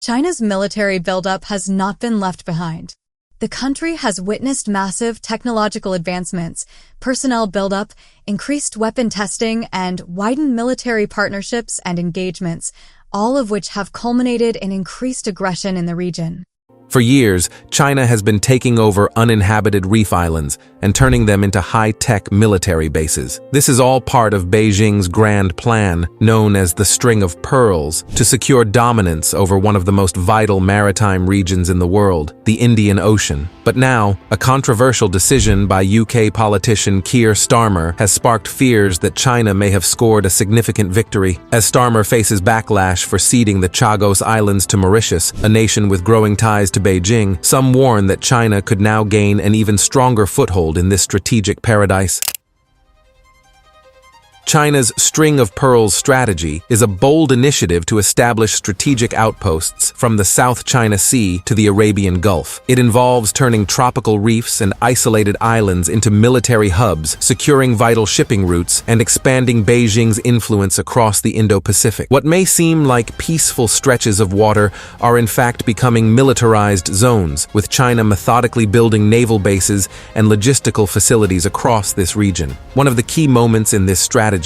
China's military buildup has not been left behind. The country has witnessed massive technological advancements, personnel buildup, increased weapon testing, and widened military partnerships and engagements, all of which have culminated in increased aggression in the region. For years, China has been taking over uninhabited reef islands and turning them into high-tech military bases. This is all part of Beijing's grand plan, known as the String of Pearls, to secure dominance over one of the most vital maritime regions in the world, the Indian Ocean. But now, a controversial decision by UK politician Keir Starmer has sparked fears that China may have scored a significant victory. As Starmer faces backlash for ceding the Chagos Islands to Mauritius, a nation with growing ties to Beijing, some warn that China could now gain an even stronger foothold in this strategic paradise. China's String of Pearls strategy is a bold initiative to establish strategic outposts from the South China Sea to the Arabian Gulf. It involves turning tropical reefs and isolated islands into military hubs, securing vital shipping routes, and expanding Beijing's influence across the Indo-Pacific. What may seem like peaceful stretches of water are in fact becoming militarized zones, with China methodically building naval bases and logistical facilities across this region. One of the key moments in this strategy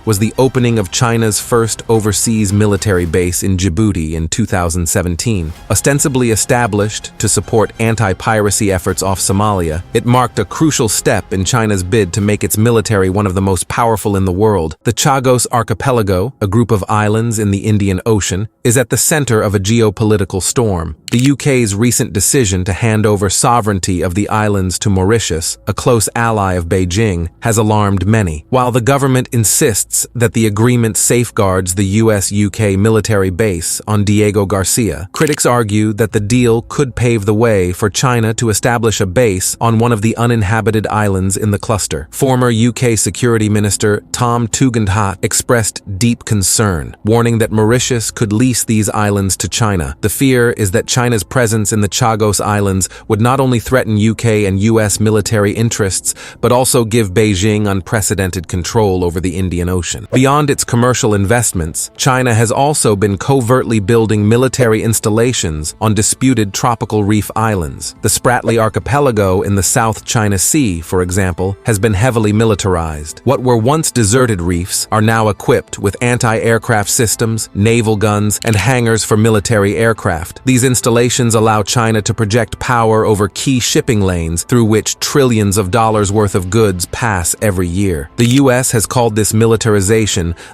was the opening of China's first overseas military base in Djibouti in 2017. Ostensibly established to support anti-piracy efforts off Somalia, it marked a crucial step in China's bid to make its military one of the most powerful in the world. The Chagos Archipelago, a group of islands in the Indian Ocean, is at the center of a geopolitical storm. The UK's recent decision to hand over sovereignty of the islands to Mauritius, a close ally of Beijing, has alarmed many. While the government insists that the agreement safeguards the US-UK military base on Diego Garcia, critics argue that the deal could pave the way for China to establish a base on one of the uninhabited islands in the cluster. Former UK Security Minister Tom Tugendhat expressed deep concern, warning that Mauritius could lease these islands to China. The fear is that China's presence in the Chagos Islands would not only threaten UK and US military interests, but also give Beijing unprecedented control over the Indian Ocean. Beyond its commercial investments, China has also been covertly building military installations on disputed tropical reef islands. The Spratly Archipelago in the South China Sea, for example, has been heavily militarized. What were once deserted reefs are now equipped with anti-aircraft systems, naval guns, and hangars for military aircraft. These installations allow China to project power over key shipping lanes through which trillions of dollars worth of goods pass every year. The US has called this militarization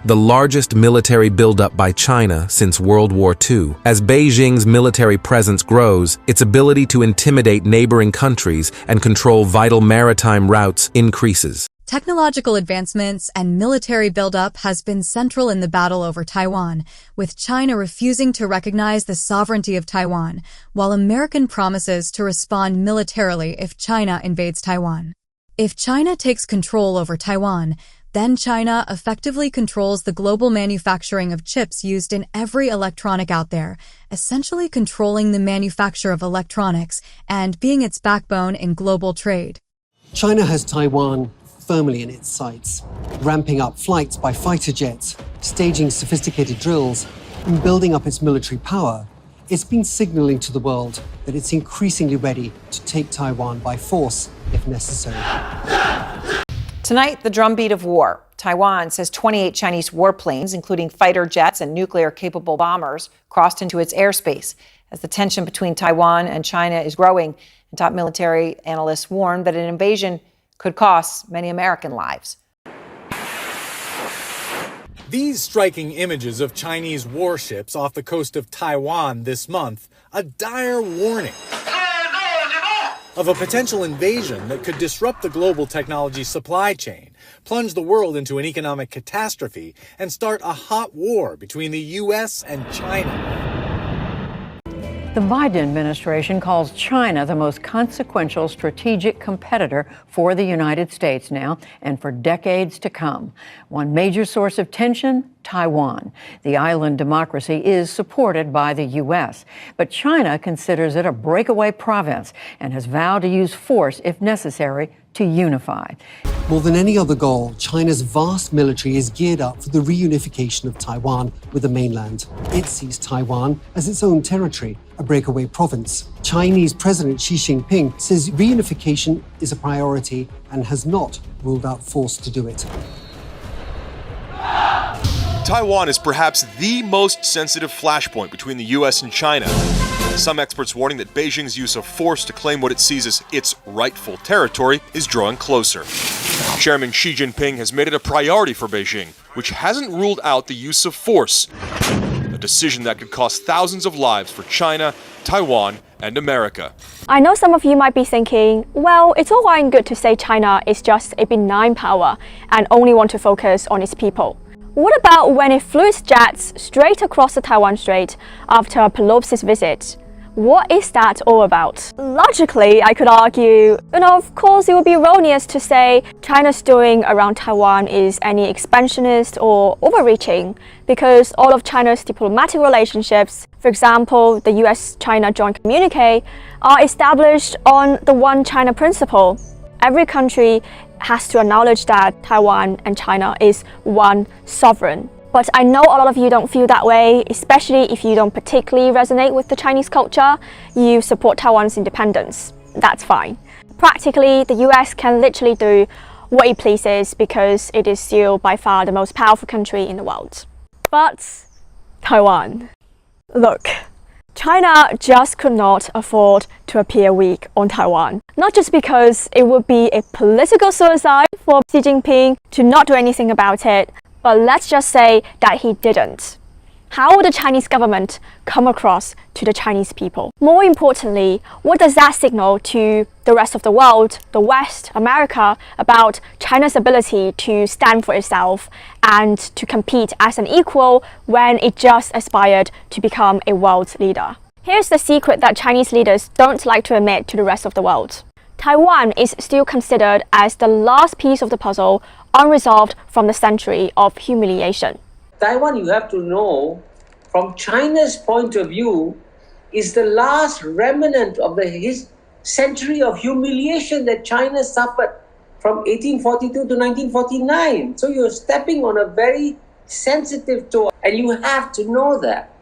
the largest military buildup by China since World War II. As Beijing's military presence grows, its ability to intimidate neighboring countries and control vital maritime routes increases. Technological advancements and military buildup has been central in the battle over Taiwan, with China refusing to recognize the sovereignty of Taiwan, while American promises to respond militarily if China invades Taiwan. If China takes control over Taiwan, then China effectively controls the global manufacturing of chips used in every electronic out there, essentially controlling the manufacture of electronics and being its backbone in global trade. China has Taiwan firmly in its sights, ramping up flights by fighter jets, staging sophisticated drills, and building up its military power. It's been signaling to the world that it's increasingly ready to take Taiwan by force if necessary. Tonight, the drumbeat of war. Taiwan says 28 Chinese warplanes, including fighter jets and nuclear-capable bombers, crossed into its airspace. As the tension between Taiwan and China is growing, and top military analysts warn that an invasion could cost many American lives. These striking images of Chinese warships off the coast of Taiwan this month, a dire warning of a potential invasion that could disrupt the global technology supply chain, plunge the world into an economic catastrophe, and start a hot war between the U.S. and China. The Biden administration calls China the most consequential strategic competitor for the United States now and for decades to come. One major source of tension, Taiwan. The island democracy is supported by the U.S., but China considers it a breakaway province and has vowed to use force if necessary to unify. More than any other goal, China's vast military is geared up for the reunification of Taiwan with the mainland. It sees Taiwan as its own territory, a breakaway province. Chinese President Xi Jinping says reunification is a priority and has not ruled out force to do it. Taiwan is perhaps the most sensitive flashpoint between the US and China. Some experts warning that Beijing's use of force to claim what it sees as its rightful territory is drawing closer. Chairman Xi Jinping has made it a priority for Beijing, which hasn't ruled out the use of force, a decision that could cost thousands of lives for China, Taiwan, and America. I know some of you might be thinking, well, it's all well and good to say China is just a benign power and only want to focus on its people. What about when it flew its jets straight across the Taiwan Strait after Pelosi's visit? What is that all about? Logically, I could argue, of course it would be erroneous to say China's doing around Taiwan is any expansionist or overreaching, because all of China's diplomatic relationships, for example, the US-China joint communique, are established on the One China principle. Every country has to acknowledge that Taiwan and China is one sovereign. But I know a lot of you don't feel that way, especially if you don't particularly resonate with the Chinese culture. You support Taiwan's independence. That's fine. Practically, the US can literally do what it pleases because it is still by far the most powerful country in the world. But Taiwan. Look, China just could not afford to appear weak on Taiwan. Not just because it would be a political suicide for Xi Jinping to not do anything about it, but let's just say that he didn't. How would the Chinese government come across to the Chinese people? More importantly, what does that signal to the rest of the world, the West, America, about China's ability to stand for itself and to compete as an equal when it just aspired to become a world leader? Here's the secret that Chinese leaders don't like to admit to the rest of the world. Taiwan is still considered as the last piece of the puzzle unresolved from the century of humiliation. Taiwan, you have to know, from China's point of view, is the last remnant of the century of humiliation that China suffered from 1842 to 1949. So you're stepping on a very sensitive toe, and you have to know that.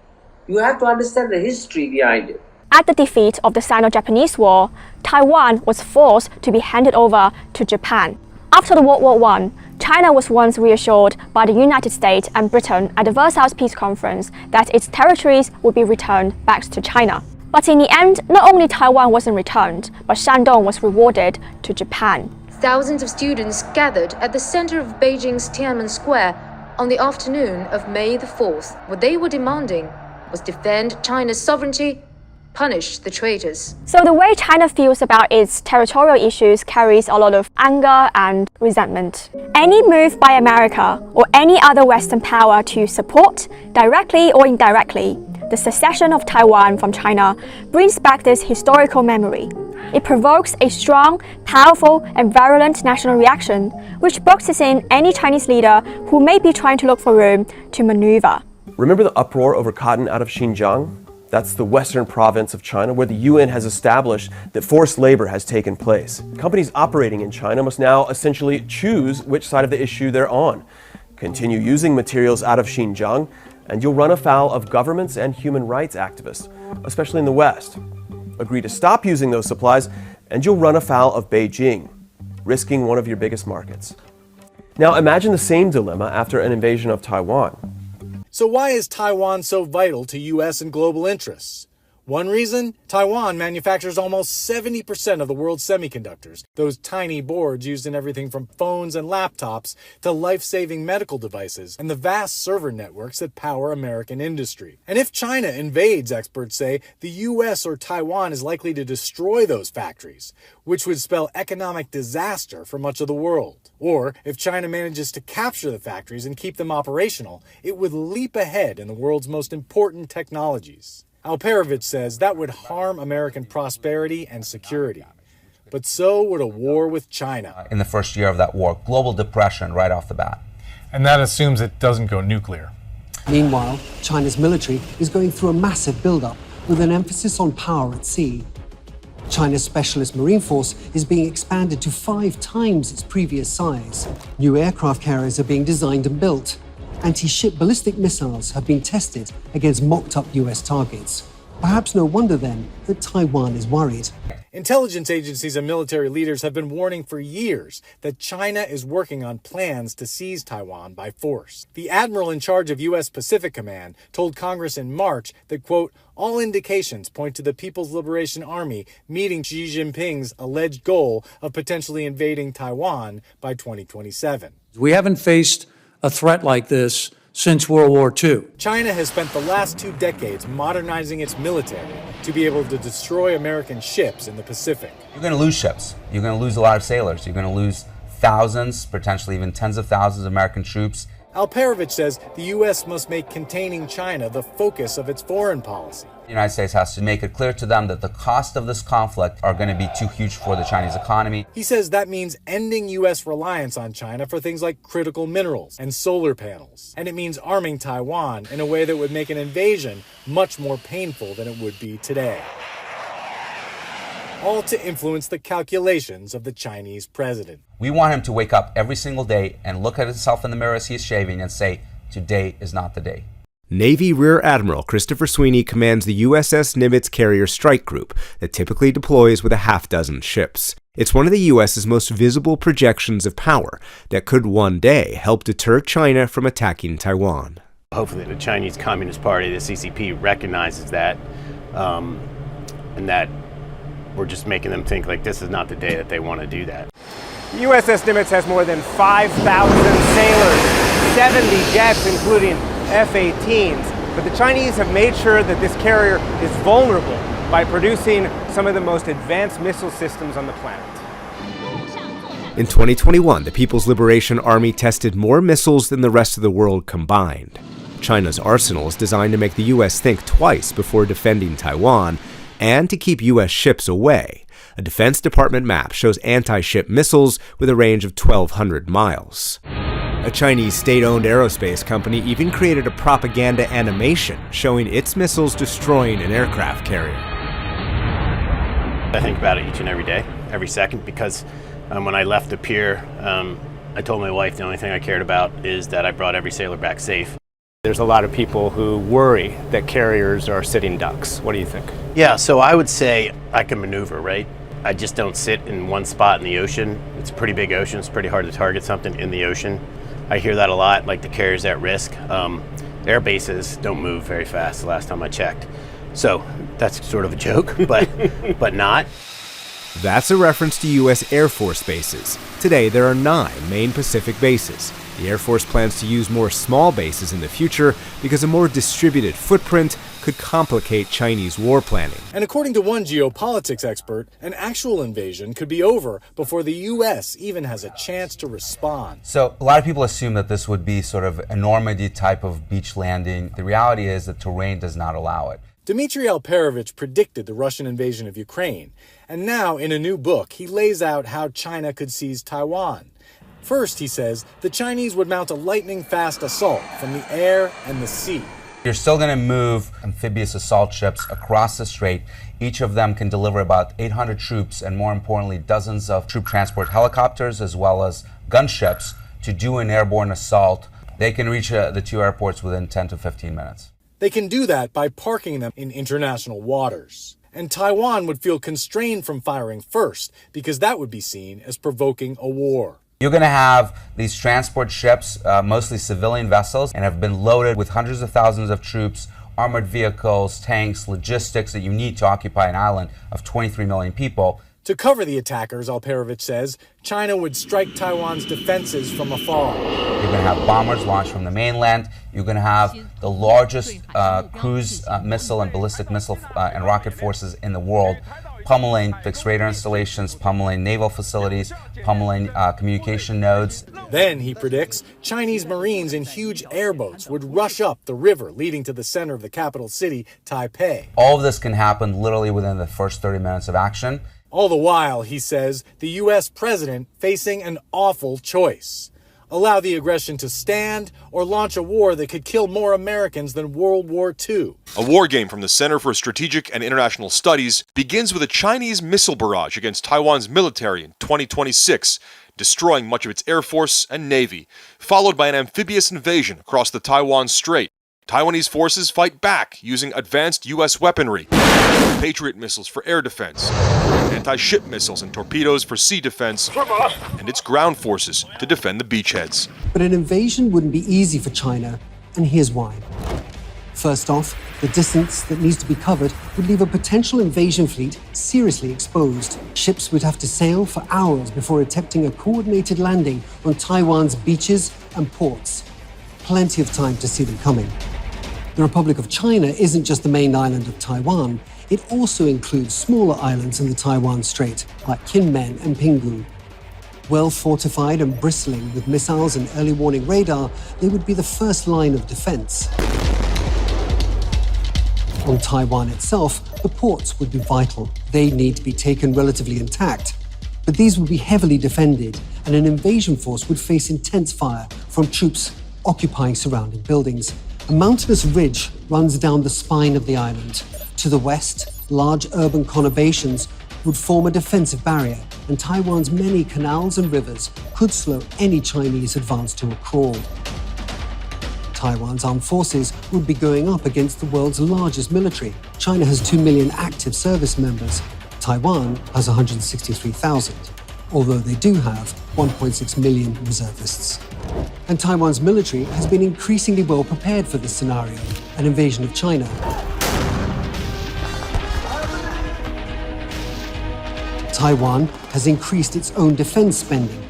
You have to understand the history behind it. At the defeat of the Sino-Japanese War, Taiwan was forced to be handed over to Japan. After the World War I, China was once reassured by the United States and Britain at the Versailles Peace Conference that its territories would be returned back to China. But in the end, not only Taiwan wasn't returned, but Shandong was rewarded to Japan. Thousands of students gathered at the center of Beijing's Tiananmen Square on the afternoon of May the 4th. What they were demanding was defend China's sovereignty, punish the traitors. So the way China feels about its territorial issues carries a lot of anger and resentment. Any move by America or any other Western power to support, directly or indirectly, the secession of Taiwan from China brings back this historical memory. It provokes a strong, powerful, and virulent national reaction, which boxes in any Chinese leader who may be trying to look for room to maneuver. Remember the uproar over cotton out of Xinjiang? That's the western province of China where the UN has established that forced labor has taken place. Companies operating in China must now essentially choose which side of the issue they're on. Continue using materials out of Xinjiang, and you'll run afoul of governments and human rights activists, especially in the West. Agree to stop using those supplies, and you'll run afoul of Beijing, risking one of your biggest markets. Now imagine the same dilemma after an invasion of Taiwan. So why is Taiwan so vital to U.S. and global interests? One reason, Taiwan manufactures almost 70% of the world's semiconductors, those tiny boards used in everything from phones and laptops to life-saving medical devices and the vast server networks that power American industry. And if China invades, experts say, the U.S. or Taiwan is likely to destroy those factories, which would spell economic disaster for much of the world. Or, if China manages to capture the factories and keep them operational, it would leap ahead in the world's most important technologies. Alperovich says that would harm American prosperity and security. But so would a war with China. In the first year of that war, global depression right off the bat. And that assumes it doesn't go nuclear. Meanwhile, China's military is going through a massive buildup with an emphasis on power at sea. China's Specialist Marine Force is being expanded to 5 times its previous size. New aircraft carriers are being designed and built. Anti-ship ballistic missiles have been tested against mocked-up US targets. Perhaps no wonder, then, that Taiwan is worried. Intelligence agencies and military leaders have been warning for years that China is working on plans to seize Taiwan by force. The admiral in charge of U.S. Pacific Command told Congress in March that, quote, all indications point to the People's Liberation Army meeting Xi Jinping's alleged goal of potentially invading Taiwan by 2027. We haven't faced a threat like this since World War II. China has spent the last 2 decades modernizing its military to be able to destroy American ships in the Pacific. You're going to lose ships. You're going to lose a lot of sailors. You're going to lose thousands, potentially even tens of thousands of American troops. Alperovich says the U.S. must make containing China the focus of its foreign policy. The United States has to make it clear to them that the cost of this conflict are going to be too huge for the Chinese economy. He says that means ending U.S. reliance on China for things like critical minerals and solar panels. And it means arming Taiwan in a way that would make an invasion much more painful than it would be today. All to influence the calculations of the Chinese president. We want him to wake up every single day and look at himself in the mirror as he's shaving and say, today is not the day. Navy Rear Admiral Christopher Sweeney commands the USS Nimitz Carrier Strike Group that typically deploys with a half-dozen ships. It's one of the U.S.'s most visible projections of power that could one day help deter China from attacking Taiwan. Hopefully the Chinese Communist Party, the CCP, recognizes that, and that we're just making them think like this is not the day that they want to do that. The USS Nimitz has more than 5,000 sailors, 70 jets, including F-18s. But the Chinese have made sure that this carrier is vulnerable by producing some of the most advanced missile systems on the planet. In 2021, the People's Liberation Army tested more missiles than the rest of the world combined. China's arsenal is designed to make the U.S. think twice before defending Taiwan and to keep U.S. ships away. A Defense Department map shows anti-ship missiles with a range of 1,200 miles. A Chinese state-owned aerospace company even created a propaganda animation showing its missiles destroying an aircraft carrier. I think about it each and every day, every second, because when I left the pier, I told my wife the only thing I cared about is that I brought every sailor back safe. There's a lot of people who worry that carriers are sitting ducks. What do you think? Yeah, so I would say I can maneuver, right? I just don't sit in one spot in the ocean. It's a pretty big ocean. It's pretty hard to target something in the ocean. I hear that a lot, like the carrier's at risk. Air bases don't move very fast the last time I checked. So that's sort of a joke, but not. That's a reference to U.S. Air Force bases. Today, there are 9 main Pacific bases. The Air Force plans to use more small bases in the future because a more distributed footprint could complicate Chinese war planning. And according to one geopolitics expert, an actual invasion could be over before the U.S. even has a chance to respond. So a lot of people assume that this would be sort of a Normandy type of beach landing. The reality is that terrain does not allow it. Dmitry Alperovich predicted the Russian invasion of Ukraine, and now in a new book he lays out how China could seize Taiwan. First, he says, the Chinese would mount a lightning-fast assault from the air and the sea. You're still going to move amphibious assault ships across the strait. Each of them can deliver about 800 troops and, more importantly, dozens of troop transport helicopters as well as gunships to do an airborne assault. They can reach the 2 airports within 10 to 15 minutes. They can do that by parking them in international waters. And Taiwan would feel constrained from firing first because that would be seen as provoking a war. You're going to have these transport ships, mostly civilian vessels, and have been loaded with hundreds of thousands of troops, armored vehicles, tanks, logistics that you need to occupy an island of 23 million people. To cover the attackers, Alperovich says, China would strike Taiwan's defenses from afar. You're going to have bombers launched from the mainland. You're going to have the largest cruise missile and ballistic missile and rocket forces in the world, pummeling fixed radar installations, pummeling naval facilities, pummeling communication nodes. Then, he predicts, Chinese Marines in huge airboats would rush up the river leading to the center of the capital city, Taipei. All of this can happen literally within the first 30 minutes of action. All the while, he says, the U.S. president facing an awful choice. allow the aggression to stand, or launch a war that could kill more Americans than World War II. A war game from the Center for Strategic and International Studies begins with a Chinese missile barrage against Taiwan's military in 2026, destroying much of its air force and navy, followed by an amphibious invasion across the Taiwan Strait. Taiwanese forces fight back using advanced U.S. weaponry, Patriot missiles for air defense, anti-ship missiles and torpedoes for sea defense, and its ground forces to defend the beachheads. But an invasion wouldn't be easy for China, and here's why. First off, the distance that needs to be covered would leave a potential invasion fleet seriously exposed. Ships would have to sail for hours before attempting a coordinated landing on Taiwan's beaches and ports. Plenty of time to see them coming. The Republic of China isn't just the main island of Taiwan. It also includes smaller islands in the Taiwan Strait, like Kinmen and Pinggu. Well fortified and bristling with missiles and early warning radar, they would be the first line of defense. On Taiwan itself, the ports would be vital. They need to be taken relatively intact. But these would be heavily defended, and an invasion force would face intense fire from troops occupying surrounding buildings. A mountainous ridge runs down the spine of the island. To the west, large urban conurbations would form a defensive barrier, and Taiwan's many canals and rivers could slow any Chinese advance to a crawl. Taiwan's armed forces would be going up against the world's largest military. China has 2 million active service members. Taiwan has 163,000, although they do have 1.6 million reservists. And Taiwan's military has been increasingly well prepared for this scenario, an invasion of China. Taiwan has increased its own defense spending.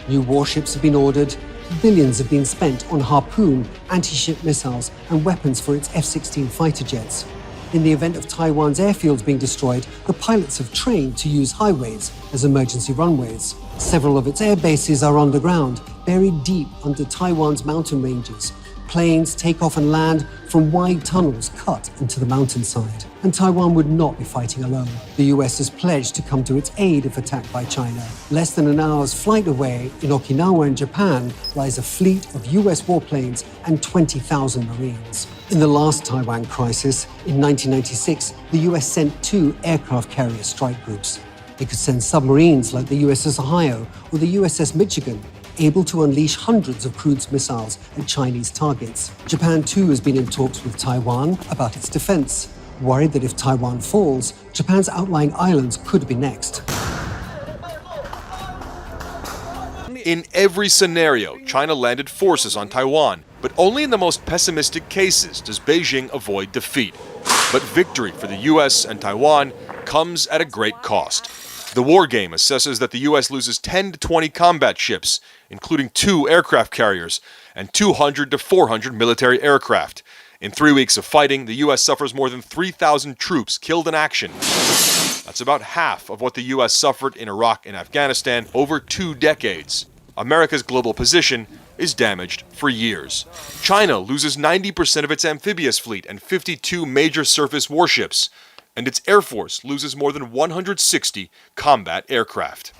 New warships have been ordered, billions have been spent on Harpoon, anti-ship missiles, and weapons for its F-16 fighter jets. In the event of Taiwan's airfields being destroyed, the pilots have trained to use highways as emergency runways. Several of its air bases are underground, buried deep under Taiwan's mountain ranges. Planes take off and land from wide tunnels cut into the mountainside. And Taiwan would not be fighting alone. The US has pledged to come to its aid if attacked by China. Less than an hour's flight away, in Okinawa in Japan, lies a fleet of US warplanes and 20,000 Marines. In the last Taiwan crisis, in 1996, the US sent 2 aircraft carrier strike groups. It could send submarines like the USS Ohio or the USS Michigan, able to unleash hundreds of cruise missiles at Chinese targets. Japan, too, has been in talks with Taiwan about its defense, worried that if Taiwan falls, Japan's outlying islands could be next. In every scenario, China landed forces on Taiwan, but only in the most pessimistic cases does Beijing avoid defeat. But victory for the US and Taiwan comes at a great cost. The war game assesses that the US loses 10 to 20 combat ships, including 2 aircraft carriers, and 200 to 400 military aircraft. In 3 weeks of fighting, the US suffers more than 3,000 troops killed in action. That's about half of what the US suffered in Iraq and Afghanistan over 2 decades. America's global position is damaged for years. China loses 90% of its amphibious fleet and 52 major surface warships, and its air force loses more than 160 combat aircraft.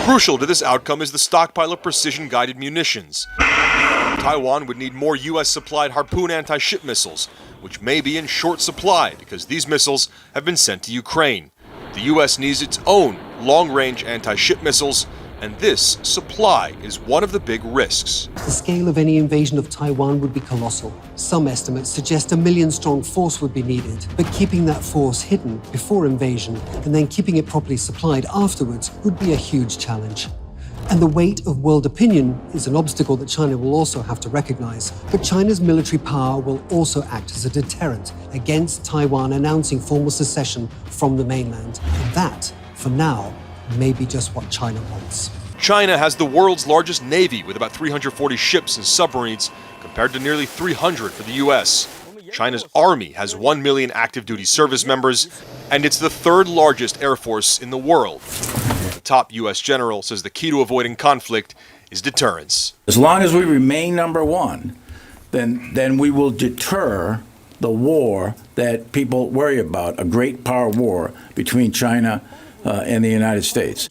Crucial to this outcome is the stockpile of precision-guided munitions. Taiwan would need more US-supplied Harpoon anti-ship missiles, which may be in short supply because these missiles have been sent to Ukraine. The US needs its own long-range anti-ship missiles, and this supply is one of the big risks. The scale of any invasion of Taiwan would be colossal. Some estimates suggest a 1 million-strong force would be needed, but keeping that force hidden before invasion and then keeping it properly supplied afterwards would be a huge challenge. And the weight of world opinion is an obstacle that China will also have to recognize. But China's military power will also act as a deterrent against Taiwan announcing formal secession from the mainland. And that, for now, may be just what China wants. China has the world's largest navy with about 340 ships and submarines compared to nearly 300 for the US. China's army has 1 million active duty service members, and it's the 3rd largest air force in the world. The top US general says the key to avoiding conflict is deterrence. As long as we remain number 1, then we will deter the war that people worry about, a great power war between China and the United States.